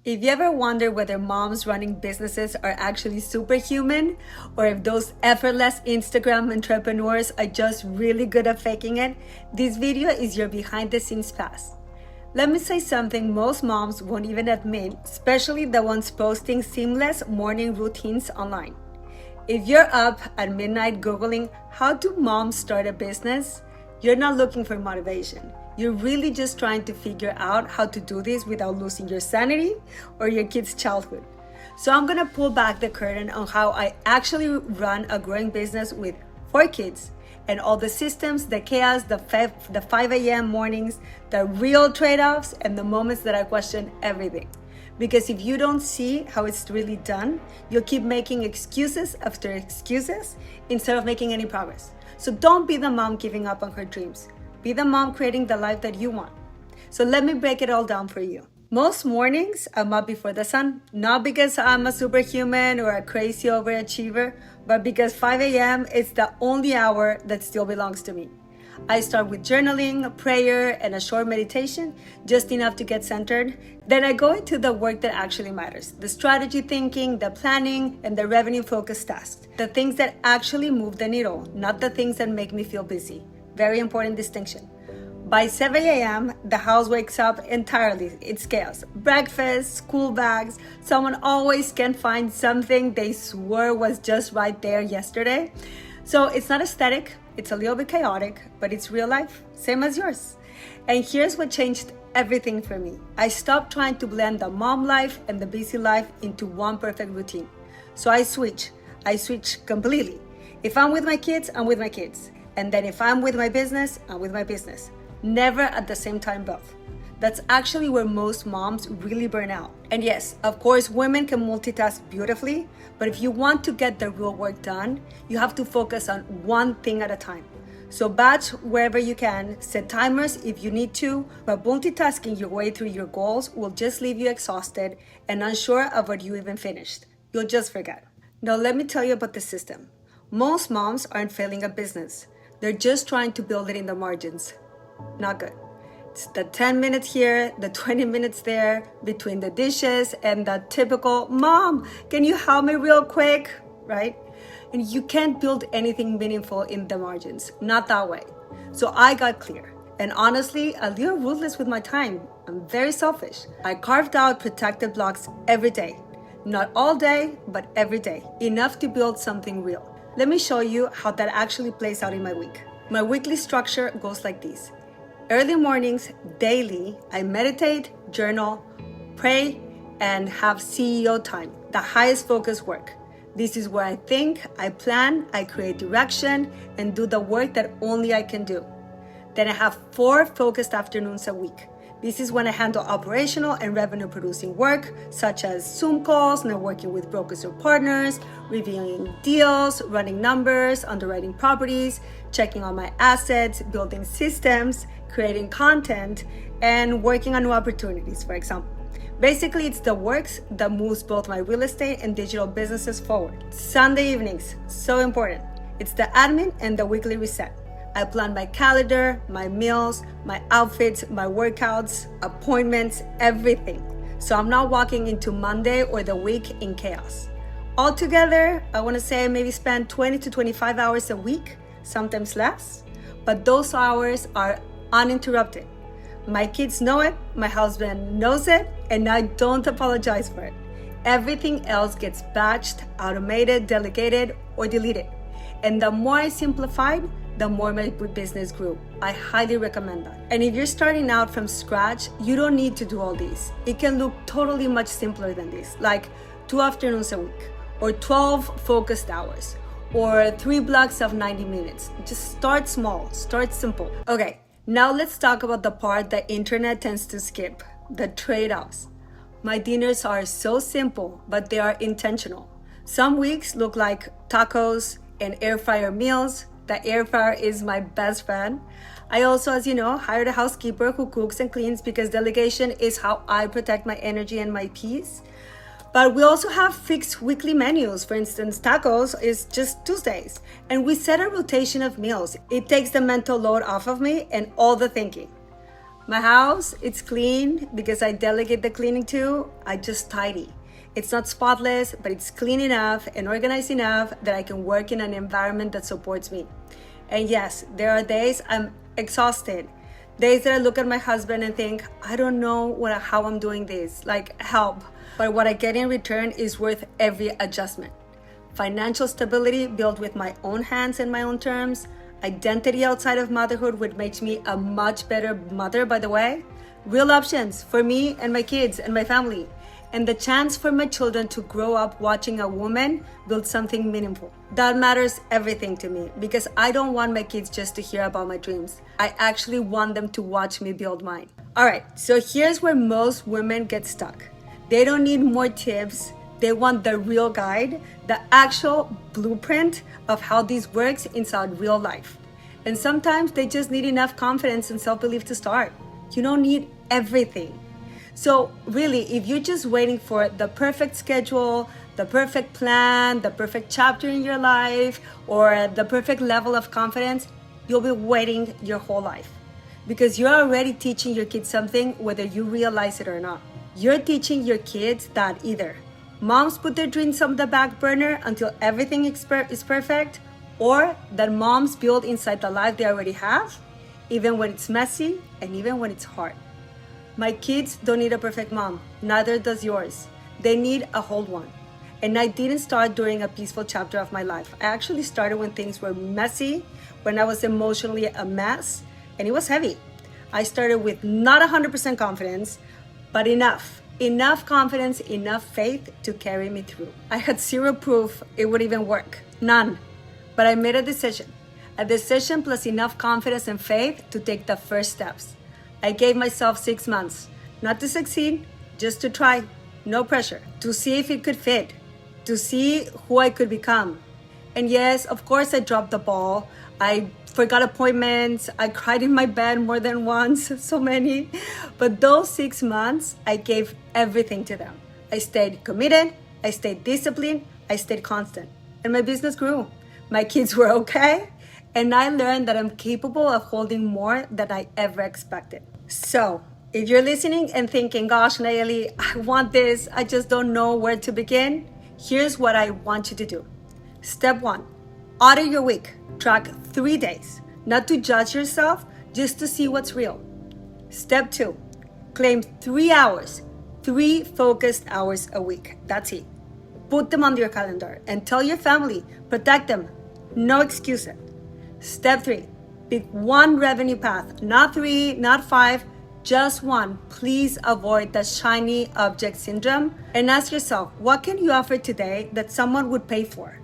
If you ever wonder whether moms running businesses are actually superhuman, or if those effortless Instagram entrepreneurs are just really good at faking it, this video is your behind the scenes pass. Let me say something most moms won't even admit, especially the ones posting seamless morning routines online. If you're up at midnight Googling how do moms start a business, you're not looking for motivation. You're really just trying to figure out how to do this without losing your sanity or your kid's childhood. So I'm gonna pull back the curtain on how I actually run a growing business with 4 kids and all the systems, the chaos, the 5 a.m. mornings, the real trade-offs, and the moments that I question everything. Because if you don't see how it's really done, you'll keep making excuses after excuses instead of making any progress. So don't be the mom giving up on her dreams. Be the mom creating the life that you want. So let me break it all down for you. Most mornings, I'm up before the sun, not because I'm a superhuman or a crazy overachiever, but because 5 a.m. is the only hour that still belongs to me. I start with journaling, prayer, and a short meditation, just enough to get centered. Then I go into the work that actually matters, the strategy thinking, the planning, and the revenue-focused tasks. The things that actually move the needle, not the things that make me feel busy. Very important distinction. By 7 a.m., the house wakes up entirely. It's chaos. Breakfast, school bags. Someone always can find something they swore was just right there yesterday. So it's not aesthetic. It's a little bit chaotic, but it's real life, same as yours. And here's what changed everything for me. I stopped trying to blend the mom life and the busy life into one perfect routine. So I switch completely. If I'm with my kids, I'm with my kids. And then if I'm with my business, I'm with my business. Never at the same time both. That's actually where most moms really burn out. And yes, of course, women can multitask beautifully, but if you want to get the real work done, you have to focus on one thing at a time. So batch wherever you can, set timers if you need to, but multitasking your way through your goals will just leave you exhausted and unsure of what you even finished. You'll just forget. Now let me tell you about the system. Most moms aren't failing a business. They're just trying to build it in the margins. Not good. It's the 10 minutes here, the 20 minutes there, between the dishes, and the typical, "Mom, can you help me real quick?" Right? And you can't build anything meaningful in the margins. Not that way. So I got clear. And honestly, a little ruthless with my time. I'm very selfish. I carved out protected blocks every day. Not all day, but every day. Enough to build something real. Let me show you how that actually plays out in my week. My weekly structure goes like this. Early mornings, daily, I meditate, journal, pray, and have CEO time, the highest focus work. This is where I think, I plan, I create direction, and do the work that only I can do. Then I have 4 focused afternoons a week. This is when I handle operational and revenue producing work, such as Zoom calls, networking with brokers or partners, reviewing deals, running numbers, underwriting properties, checking on my assets, building systems, creating content, and working on new opportunities, for example. Basically, it's the works that moves both my real estate and digital businesses forward. Sunday evenings, so important. It's the admin and the weekly reset. I plan my calendar, my meals, my outfits, my workouts, appointments, everything. So I'm not walking into Monday or the week in chaos. Altogether, I want to say I maybe spend 20 to 25 hours a week, sometimes less, but those hours are uninterrupted. My kids know it, my husband knows it, and I don't apologize for it. Everything else gets batched, automated, delegated, or deleted. And the more I simplified, the more my business grew. I highly recommend that. And if you're starting out from scratch, you don't need to do all these. It can look totally much simpler than this, like 2 afternoons a week, or 12 focused hours, or 3 blocks of 90 minutes. Just start small, start simple. Okay, now let's talk about the part the internet tends to skip, the trade-offs. My dinners are so simple, but they are intentional. Some weeks look like tacos and air fryer meals. The air fryer is my best friend. I also, as you know, hired a housekeeper who cooks and cleans because delegation is how I protect my energy and my peace. But we also have fixed weekly menus. For instance, tacos is just Tuesdays. And we set a rotation of meals. It takes the mental load off of me and all the thinking. My house, it's clean because I delegate the cleaning to. I just tidy. It's not spotless, but it's clean enough and organized enough that I can work in an environment that supports me. And yes, there are days I'm exhausted. Days that I look at my husband and think, I don't know how I'm doing this, like help. But what I get in return is worth every adjustment. Financial stability built with my own hands and my own terms. Identity outside of motherhood, which makes me a much better mother, by the way. Real options for me and my kids and my family. And the chance for my children to grow up watching a woman build something meaningful. That matters everything to me because I don't want my kids just to hear about my dreams. I actually want them to watch me build mine. All right, so here's where most women get stuck. They don't need more tips. They want the real guide, the actual blueprint of how this works inside real life. And sometimes they just need enough confidence and self-belief to start. You don't need everything. So really, if you're just waiting for the perfect schedule, the perfect plan, the perfect chapter in your life, or the perfect level of confidence, you'll be waiting your whole life. Because you're already teaching your kids something whether you realize it or not. You're teaching your kids that either moms put their dreams on the back burner until everything is perfect, or that moms build inside the life they already have, even when it's messy and even when it's hard. My kids don't need a perfect mom, neither does yours. They need a whole one. And I didn't start during a peaceful chapter of my life. I actually started when things were messy, when I was emotionally a mess, and it was heavy. I started with not 100% confidence, but enough confidence, enough faith to carry me through. I had zero proof it would even work, none. But I made a decision plus enough confidence and faith to take the first steps. I gave myself 6 months, not to succeed, just to try, no pressure, to see if it could fit, to see who I could become. And yes, of course I dropped the ball. I forgot appointments. I cried in my bed more than once, so many. But those 6 months, I gave everything to them. I stayed committed, I stayed disciplined, I stayed constant. And my business grew. My kids were okay. And I learned that I'm capable of holding more than I ever expected. So, if you're listening and thinking, gosh, Nayeli, I want this, I just don't know where to begin, here's what I want you to do. Step 1, audit your week. Track 3 days, not to judge yourself, just to see what's real. Step 2, claim 3 hours, 3 focused hours a week. That's it. Put them on your calendar and tell your family, protect them, no excuses. Step 3, pick one revenue path, not 3, not 5, just one. Please avoid the shiny object syndrome and ask yourself, what can you offer today that someone would pay for?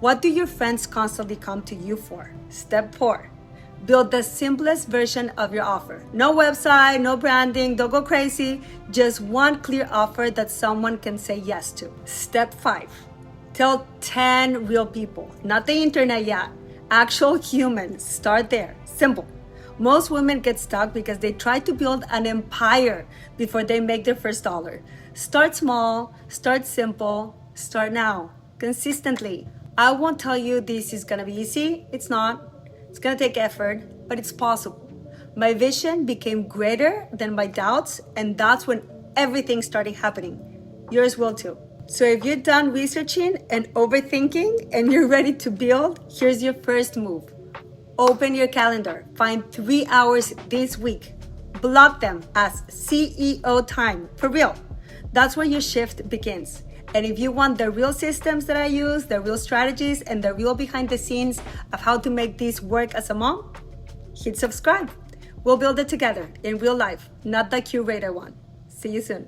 What do your friends constantly come to you for? Step 4, build the simplest version of your offer. No website, no branding, don't go crazy. Just one clear offer that someone can say yes to. Step 5, tell 10 real people, not the internet yet. Actual humans. Start there. Simple. Most women get stuck because they try to build an empire before they make their first dollar. Start small, start simple, start now, consistently. I won't tell you this is gonna be easy. It's not. It's gonna take effort, but it's possible. My vision became greater than my doubts, and that's when everything started happening. Yours will too. So if you're done researching and overthinking and you're ready to build, here's your first move. Open your calendar. Find 3 hours this week. Block them as CEO time. For real. That's where your shift begins. And if you want the real systems that I use, the real strategies, and the real behind the scenes of how to make this work as a mom, hit subscribe. We'll build it together in real life, not the curator one. See you soon.